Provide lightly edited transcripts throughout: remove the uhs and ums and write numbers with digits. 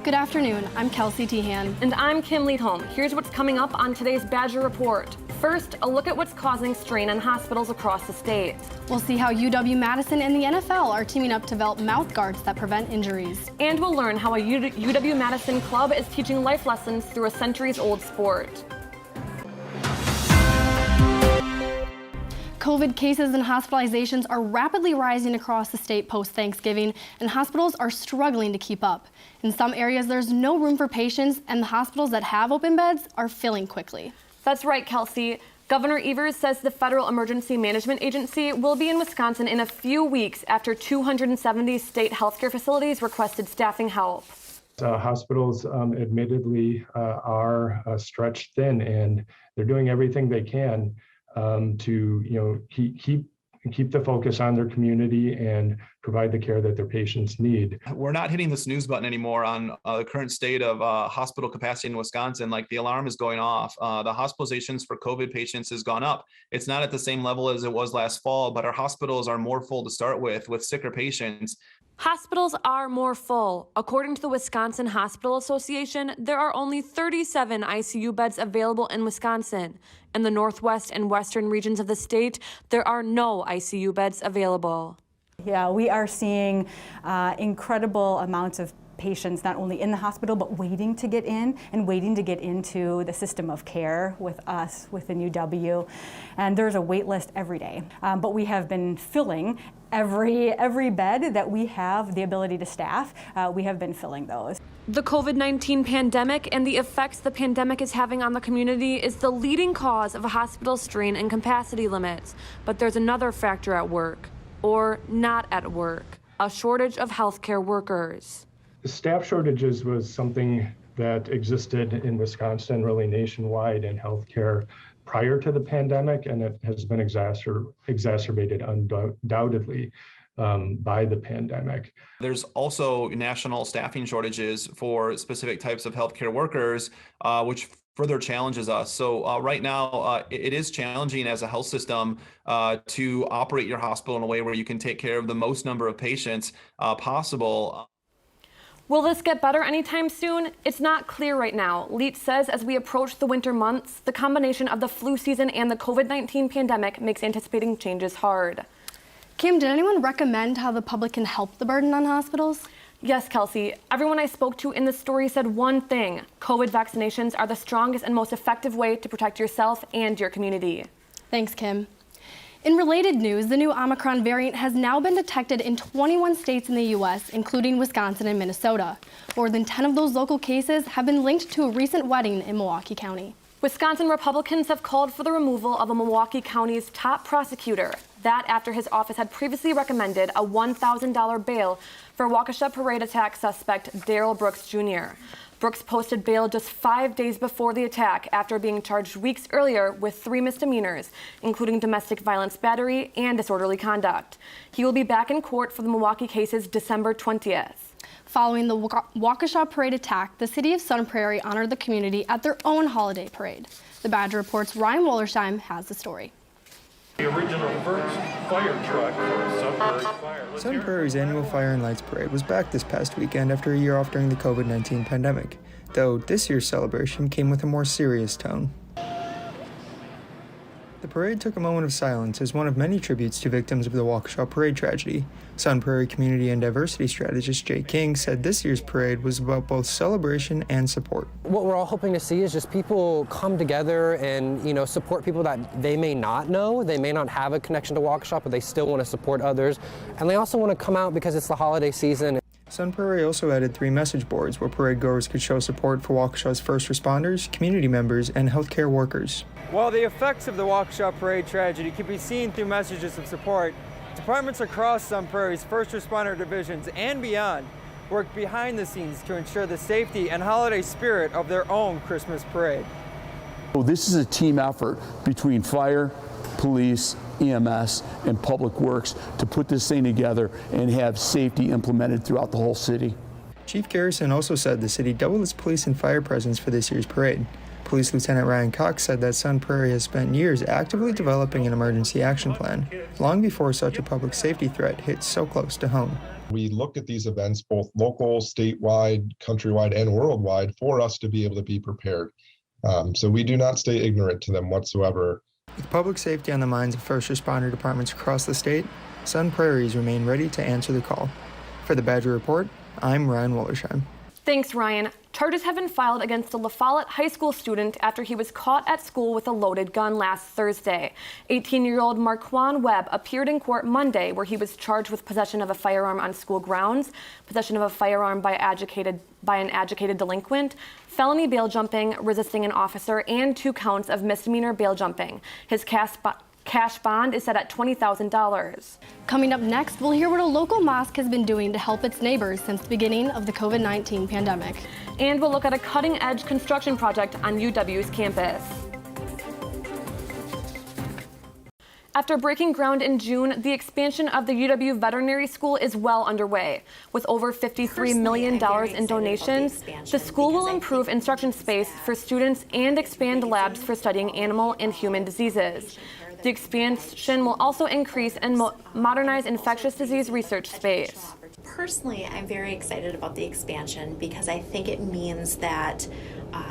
Good afternoon, I'm Kelsey Tehan. And I'm Kim Leadholm. Here's what's coming up on today's Badger Report. First, a look at what's causing strain on hospitals across the state. We'll see how UW-Madison and the NFL are teaming up to develop mouth guards that prevent injuries. And we'll learn how a UW-Madison club is teaching life lessons through a centuries-old sport. COVID cases and hospitalizations are rapidly rising across the state post-Thanksgiving, and hospitals are struggling to keep up. In some areas, there's no room for patients, and the hospitals that have open beds are filling quickly. That's right, Kelsey. Governor Evers says the Federal Emergency Management Agency will be in Wisconsin in a few weeks after 270 state healthcare facilities requested staffing help. Hospitals admittedly are stretched thin, and they're doing everything they can to keep the focus on their community and provide the care that their patients need. We're not hitting the snooze button anymore on the current state of hospital capacity in Wisconsin. Like, the alarm is going off. The hospitalizations for COVID patients has gone up. It's not at the same level as it was last fall, but our hospitals are more full to start with sicker patients. Hospitals are more full. According to the Wisconsin Hospital Association, there are only 37 ICU beds available in Wisconsin. In the northwest and western regions of the state, there are no ICU beds available. Yeah, we are seeing incredible amounts of patients not only in the hospital but waiting to get in and waiting to get into the system of care with us within UW, and there's a wait list every day. But we have been filling every bed that we have the ability to staff. We have been filling those. The COVID-19 pandemic and the effects the pandemic is having on the community is the leading cause of hospital strain and capacity limits. But there's another factor at work, or not at work, a shortage of healthcare workers. Staff shortages was something that existed in Wisconsin, really nationwide in healthcare prior to the pandemic, and it has been exacerbated undoubtedly by the pandemic. There's also national staffing shortages for specific types of healthcare workers, which further challenges us. So right now, it is challenging as a health system to operate your hospital in a way where you can take care of the most number of patients possible. Will this get better anytime soon? It's not clear right now. Leach says as we approach the winter months, the combination of the flu season and the COVID-19 pandemic makes anticipating changes hard. Kim, did anyone recommend how the public can help the burden on hospitals? Yes, Kelsey. Everyone I spoke to in the story said one thing: COVID vaccinations are the strongest and most effective way to protect yourself and your community. Thanks, Kim. In related news, the new Omicron variant has now been detected in 21 states in the U.S., including Wisconsin and Minnesota. More than 10 of those local cases have been linked to a recent wedding in Milwaukee County. Wisconsin Republicans have called for the removal of a Milwaukee County's top prosecutor. That after his office had previously recommended a $1,000 bail for Waukesha parade attack suspect Daryl Brooks Jr. Brooks posted bail just 5 days before the attack after being charged weeks earlier with 3 misdemeanors, including domestic violence battery and disorderly conduct. He will be back in court for the Milwaukee cases December 20th. Following the Waukesha parade attack, the city of Sun Prairie honored the community at their own holiday parade. The Badger Report's Ryan Wollersheim has the story. The original first fire truck for Sun Prairie Fire. Sun Prairie's annual Fire and Lights Parade was back this past weekend after a year off during the COVID-19 pandemic, though this year's celebration came with a more serious tone. The parade took a moment of silence as one of many tributes to victims of the Waukesha parade tragedy. Sun Prairie community and diversity strategist Jay King said this year's parade was about both celebration and support. What we're all hoping to see is just people come together and, support people that they may not know. They may not have a connection to Waukesha, but they still want to support others. And they also want to come out because it's the holiday season. Sun Prairie also added 3 message boards where parade goers could show support for Waukesha's first responders, community members, and healthcare workers. While the effects of the Waukesha parade tragedy can be seen through messages of support, departments across Sun Prairie's first responder divisions and beyond work behind the scenes to ensure the safety and holiday spirit of their own Christmas parade. Well, this is a team effort between fire, police, EMS, and Public Works to put this thing together and have safety implemented throughout the whole city. Chief Garrison also said the city doubled its police and fire presence for this year's parade. Police Lieutenant Ryan Cox said that Sun Prairie has spent years actively developing an emergency action plan, long before such a public safety threat hit so close to home. We look at these events, both local, statewide, countrywide, and worldwide, for us to be able to be prepared. So we do not stay ignorant to them whatsoever. With public safety on the minds of first responder departments across the state, Sun Prairies remain ready to answer the call. For the Badger Report, I'm Ryan Wollersheim. Thanks, Ryan. Charges have been filed against a La Follette high school student after he was caught at school with a loaded gun last Thursday. 18-year-old Marquand Webb appeared in court Monday, where he was charged with possession of a firearm on school grounds, possession of a firearm by an agitated delinquent, felony bail jumping, resisting an officer, and 2 counts of misdemeanor bail jumping. His cash bond is set at $20,000. Coming up next, we'll hear what a local mosque has been doing to help its neighbors since the beginning of the COVID-19 pandemic. And we'll look at a cutting-edge construction project on UW's campus. After breaking ground in June, the expansion of the UW Veterinary School is well underway. With over $53 million in donations, the school will improve instruction space for students and expand labs for studying animal and human diseases. The expansion will also increase and modernize infectious disease research space. Personally, I'm very excited about the expansion because I think it means that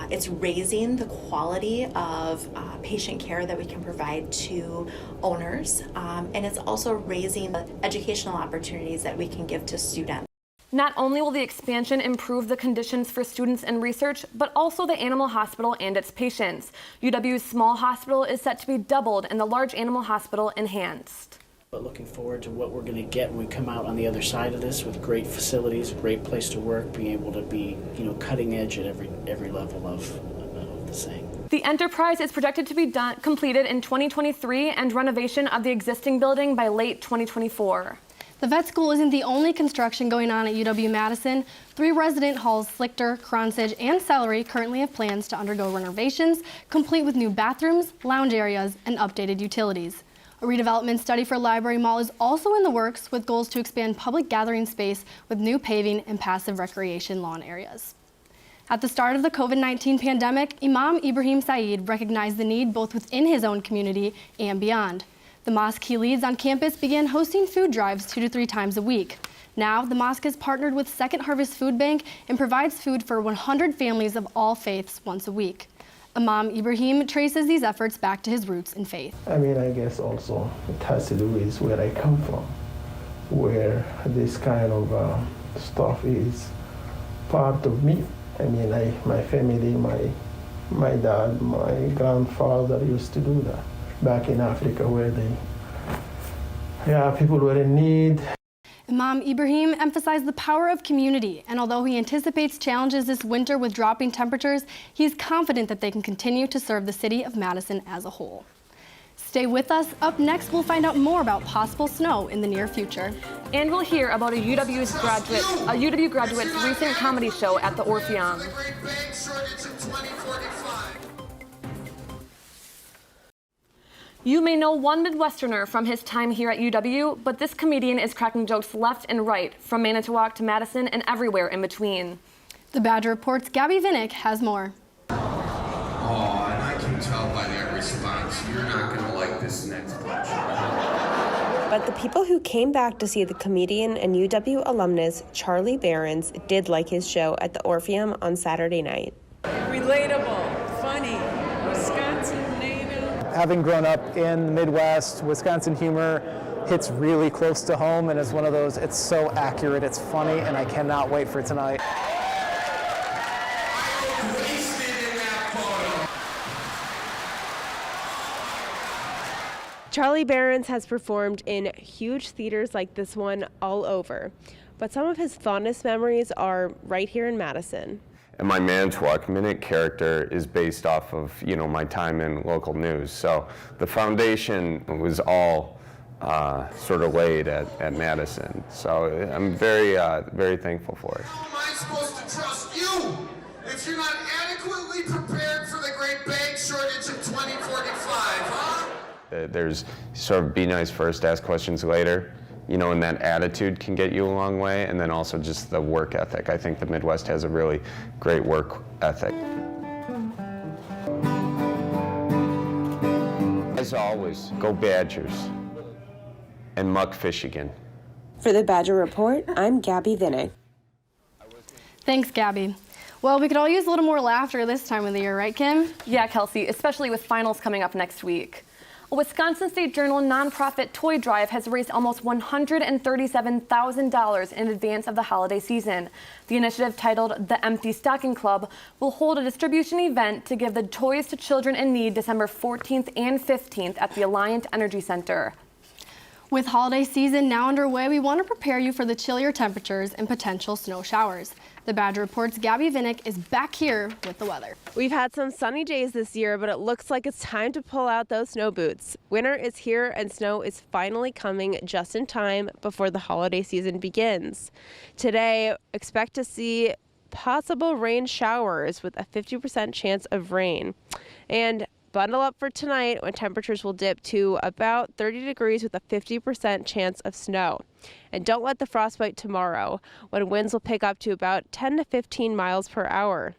it's raising the quality of patient care that we can provide to owners, and it's also raising the educational opportunities that we can give to students. Not only will the expansion improve the conditions for students and research, but also the animal hospital and its patients. UW's small hospital is set to be doubled and the large animal hospital enhanced. But looking forward to what we're going to get when we come out on the other side of this with great facilities, a great place to work, being able to be, cutting edge at every level of the same. The enterprise is projected to be completed in 2023 and renovation of the existing building by late 2024. The vet school isn't the only construction going on at UW-Madison. 3 resident halls, Slichter, Cronsage, and Celery, currently have plans to undergo renovations, complete with new bathrooms, lounge areas, and updated utilities. A redevelopment study for Library Mall is also in the works, with goals to expand public gathering space with new paving and passive recreation lawn areas. At the start of the COVID-19 pandemic, Imam Ibrahim Saeed recognized the need both within his own community and beyond. The mosque he leads on campus began hosting food drives 2 to 3 times a week. Now, the mosque has partnered with Second Harvest Food Bank and provides food for 100 families of all faiths once a week. Imam Ibrahim traces these efforts back to his roots in faith. I guess also it has to do with where I come from, where this kind of stuff is part of me. My family, my dad, my grandfather used to do that back in Africa, where people were in need. Imam Ibrahim emphasized the power of community, and although he anticipates challenges this winter with dropping temperatures, he is confident that they can continue to serve the city of Madison as a whole. Stay with us. Up next, we'll find out more about possible snow in the near future. And we'll hear about a UW graduate's recent comedy show at the Orpheum. You may know one Midwesterner from his time here at UW, but this comedian is cracking jokes left and right, from Manitowoc to Madison and everywhere in between. The Badger Report's Gabby Vinnick has more. Oh, and I can tell by that response, you're not going to like this next punch. But the people who came back to see the comedian and UW alumnus Charlie Behrens did like his show at the Orpheum on Saturday night. Relatable, funny, Wisconsin native. Having grown up in the Midwest, Wisconsin humor hits really close to home, and it's one of those, it's so accurate, it's funny, and I cannot wait for tonight. Charlie Behrens has performed in huge theaters like this one all over, but some of his fondest memories are right here in Madison. And my Manitowoc Minute character is based off of, my time in local news. So the foundation was all sort of laid at Madison. So I'm very, very thankful for it. How am I supposed to trust you if you're not adequately prepared for the great bag shortage of 2045, huh? There's sort of be nice first, ask questions later. And that attitude can get you a long way, and then also just the work ethic. I think the Midwest has a really great work ethic. as always, go Badgers and muck Michigan. For the Badger Report, I'm Gabby Vinnick. Thanks, Gabby. Well, we could all use a little more laughter this time of the year, right, Kim? Yeah, Kelsey, especially with finals coming up next week. A Wisconsin State Journal nonprofit toy drive has raised almost $137,000 in advance of the holiday season. The initiative, titled The Empty Stocking Club, will hold a distribution event to give the toys to children in need December 14th and 15th at the Alliant Energy Center. With holiday season now underway, we want to prepare you for the chillier temperatures and potential snow showers. The Badger Report's Gabby Vinnick is back here with the weather. We've had some sunny days this year, but it looks like it's time to pull out those snow boots. Winter is here and snow is finally coming just in time before the holiday season begins. Today, expect to see possible rain showers with a 50% chance of rain. And bundle up for tonight when temperatures will dip to about 30 degrees with a 50% chance of snow. And don't let the frost bite tomorrow, when winds will pick up to about 10 to 15 miles per hour.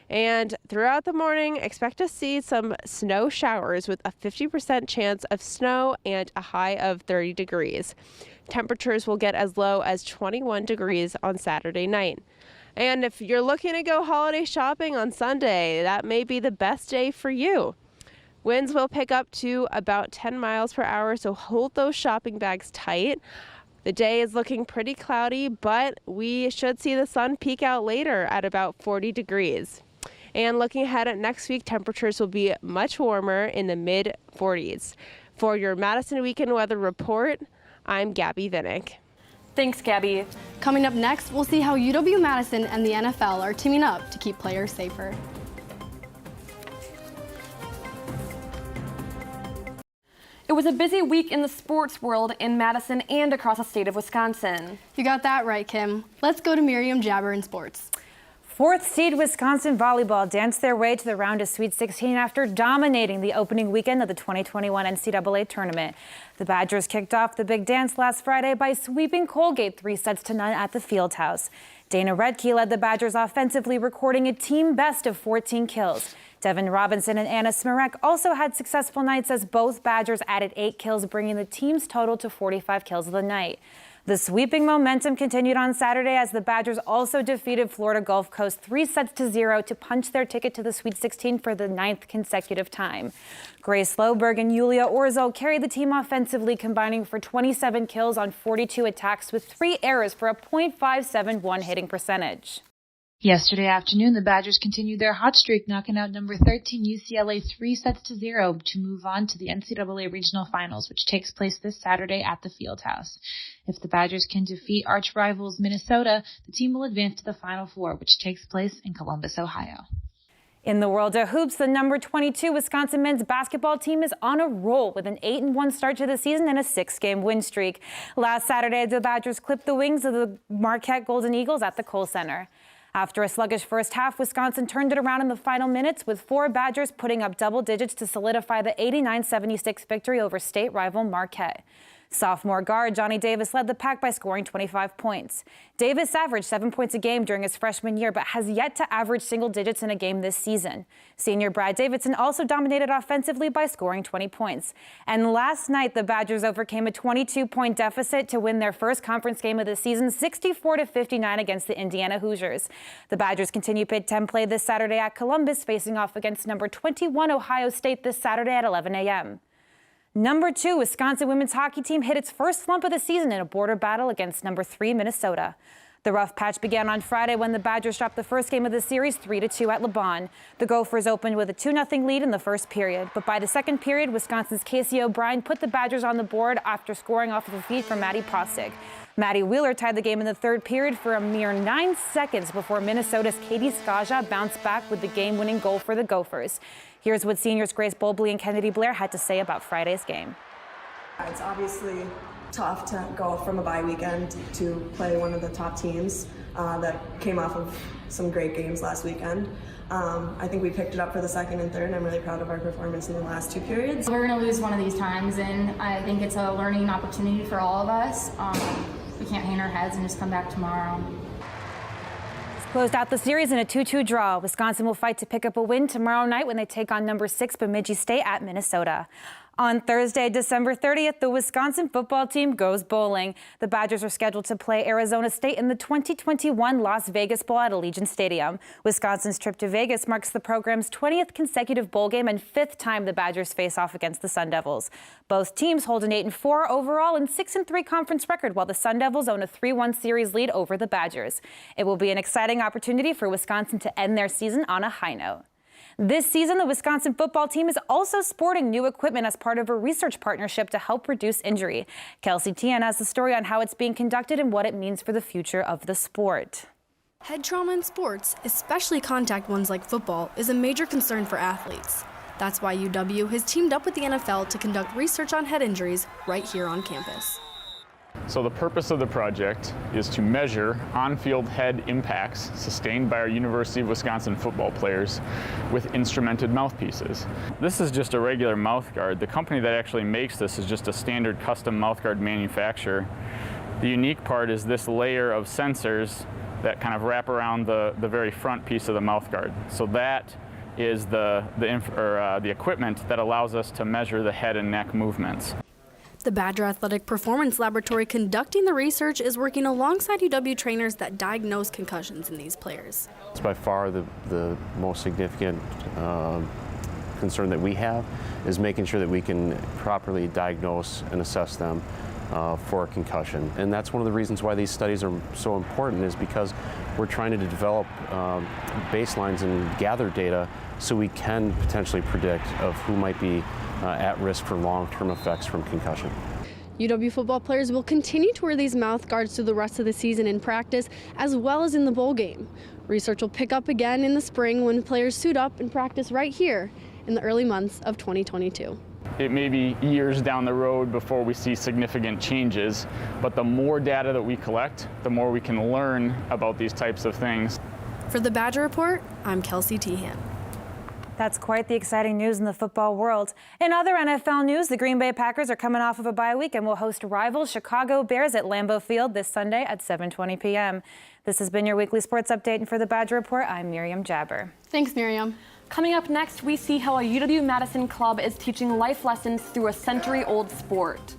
And throughout the morning, expect to see some snow showers with a 50% chance of snow and a high of 30 degrees. Temperatures will get as low as 21 degrees on Saturday night. And if you're looking to go holiday shopping on Sunday, that may be the best day for you. Winds will pick up to about 10 miles per hour, so hold those shopping bags tight. The day is looking pretty cloudy, but we should see the sun peek out later at about 40 degrees. And looking ahead at next week, temperatures will be much warmer in the mid-40s. For your Madison Weekend Weather Report, I'm Gabby Vinnick. Thanks, Gabby. Coming up next, we'll see how UW-Madison and the NFL are teaming up to keep players safer. It was a busy week in the sports world in Madison and across the state of Wisconsin. You got that right, Kim. Let's go to Miriam Jabber in sports. Fourth seed Wisconsin volleyball danced their way to the round of Sweet 16 after dominating the opening weekend of the 2021 NCAA tournament. The Badgers kicked off the big dance last Friday by sweeping Colgate 3-0 at the Fieldhouse. Dana Redke led the Badgers offensively, recording a team best of 14 kills. Devin Robinson and Anna Smirek also had successful nights as both Badgers added 8 kills, bringing the team's total to 45 kills of the night. The sweeping momentum continued on Saturday as the Badgers also defeated Florida Gulf Coast 3-0 to punch their ticket to the Sweet 16 for the 9th consecutive time. Grace Loberg and Yulia Orzo carried the team offensively, combining for 27 kills on 42 attacks with 3 errors for a .571 hitting percentage. Yesterday afternoon, the Badgers continued their hot streak, knocking out number 13 UCLA 3-0 to move on to the NCAA Regional Finals, which takes place this Saturday at the Fieldhouse. If the Badgers can defeat arch rivals Minnesota, the team will advance to the Final Four, which takes place in Columbus, Ohio. In the world of hoops, the number 22 Wisconsin men's basketball team is on a roll with an 8-1 start to the season and a 6-game win streak. Last Saturday, the Badgers clipped the wings of the Marquette Golden Eagles at the Kohl Center. After a sluggish first half, Wisconsin turned it around in the final minutes, with 4 Badgers putting up double digits to solidify the 89-76 victory over state rival Marquette. Sophomore guard Johnny Davis led the pack by scoring 25 points. Davis averaged 7 points a game during his freshman year, but has yet to average single digits in a game this season. Senior Brad Davidson also dominated offensively by scoring 20 points. And last night, the Badgers overcame a 22-point deficit to win their first conference game of the season, 64-59 against the Indiana Hoosiers. The Badgers continue Big Ten play this Saturday at Columbus, facing off against number 21 Ohio State this Saturday at 11 a.m. Number 2 Wisconsin women's hockey team hit its first slump of the season in a border battle against number 3 Minnesota. The rough patch began on Friday when the Badgers dropped the first game of the series 3-2 at Le Bon. The Gophers opened with a 2-0 lead in the first period, but by the second period, Wisconsin's Casey O'Brien put the Badgers on the board after scoring off of a feed from Maddie Prostig. Maddie Wheeler tied the game in the third period for a mere 9 seconds before Minnesota's Katie Skaja bounced back with the game-winning goal for the Gophers. Here's what seniors Grace Bobley and Kennedy Blair had to say about Friday's game. It's obviously tough to go from a bye weekend to play one of the top teams that came off of some great games last weekend. I think we picked it up for the second and third, and I'm really proud of our performance in the last 2 periods. We're going to lose one of these times, and I think it's a learning opportunity for all of us. We can't hang our heads and just come back tomorrow. Closed out the series in a 2-2 draw. Wisconsin will fight to pick up a win tomorrow night when they take on number 6 Bemidji State at Minnesota. On Thursday, December 30th, the Wisconsin football team goes bowling. The Badgers are scheduled to play Arizona State in the 2021 Las Vegas Bowl at Allegiant Stadium. Wisconsin's trip to Vegas marks the program's 20th consecutive bowl game and 5th time the Badgers face off against the Sun Devils. Both teams hold an 8-4 overall and 6-3 conference record, while the Sun Devils own a 3-1 series lead over the Badgers. It will be an exciting opportunity for Wisconsin to end their season on a high note. This season, the Wisconsin football team is also sporting new equipment as part of a research partnership to help reduce injury. Kelsey Tian has the story on how it's being conducted and what it means for the future of the sport. Head trauma in sports, especially contact ones like football, is a major concern for athletes. That's why UW has teamed up with the NFL to conduct research on head injuries right here on campus. So the purpose of the project is to measure on-field head impacts sustained by our University of Wisconsin football players with instrumented mouthpieces. This is just a regular mouthguard. The company that actually makes this is just a standard custom mouthguard manufacturer. The unique part is this layer of sensors that kind of wrap around the very front piece of the mouthguard. So that is the equipment that allows us to measure the head and neck movements. The Badger Athletic Performance Laboratory conducting the research is working alongside UW trainers that diagnose concussions in these players. It's by far the most significant concern that we have is making sure that we can properly diagnose and assess them for a concussion. And that's one of the reasons why these studies are so important, is because we're trying to develop baselines and gather data so we can potentially predict of who might be at risk for long-term effects from concussion. UW football players will continue to wear these mouth guards through the rest of the season in practice, as well as in the bowl game. Research will pick up again in the spring when players suit up and practice right here in the early months of 2022. It may be years down the road before we see significant changes, but the more data that we collect, the more we can learn about these types of things. For the Badger Report, I'm Kelsey Tehan. That's quite the exciting news in the football world. In other NFL news, the Green Bay Packers are coming off of a bye week and will host rival Chicago Bears at Lambeau Field this Sunday at 7:20 p.m. This has been your weekly sports update, and for the Badger Report, I'm Miriam Jabber. Thanks, Miriam. Coming up next, we see how a UW-Madison club is teaching life lessons through a century-old sport.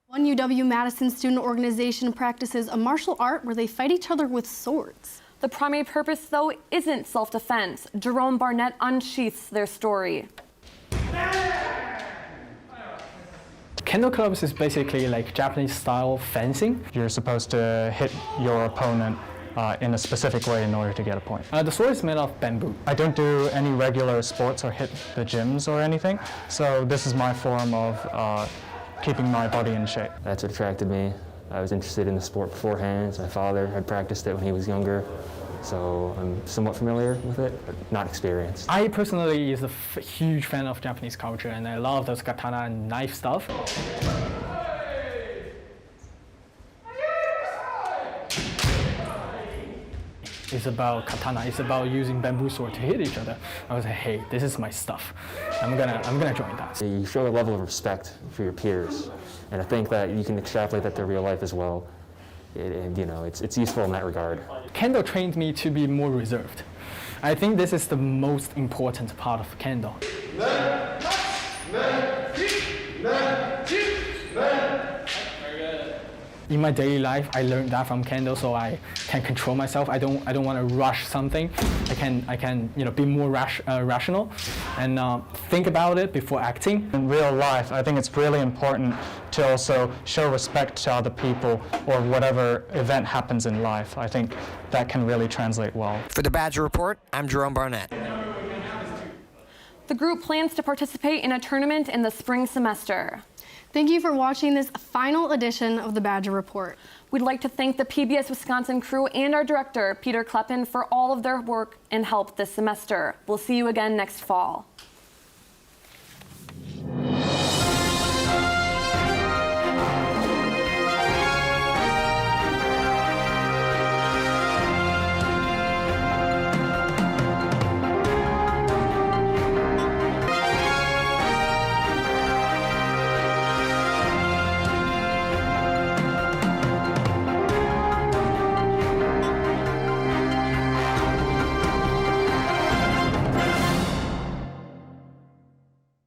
One UW-Madison student organization practices a martial art where they fight each other with swords. The primary purpose, though, isn't self-defense. Jerome Barnett unsheaths their story. Kendo clubs is basically like Japanese-style fencing. You're supposed to hit your opponent in a specific way in order to get a point. The sword is made of bamboo. I don't do any regular sports or hit the gyms or anything, so this is my form of keeping my body in shape. That's what attracted me. I was interested in the sport beforehand. My father had practiced it when he was younger, so I'm somewhat familiar with it, but not experienced. I personally is a huge fan of Japanese culture, and I love those katana and knife stuff. It's about katana. It's about using bamboo sword to hit each other. I was like, hey, this is my stuff. I'm gonna join that. You show a level of respect for your peers, and I think that you can extrapolate that to real life as well. And you know, it's useful in that regard. Kendo trained me to be more reserved. I think this is the most important part of Kendo. In my daily life, I learned that from Kendo, so I can control myself. I don't want to rush something. I can be more rational and think about it before acting. In real life, I think it's really important to also show respect to other people or whatever event happens in life. I think that can really translate well. For the Badger Report, I'm Jerome Barnett. The group plans to participate in a tournament in the spring semester. Thank you for watching this final edition of the Badger Report. We'd like to thank the PBS Wisconsin crew and our director, Peter Kleppen, for all of their work and help this semester. We'll see you again next fall.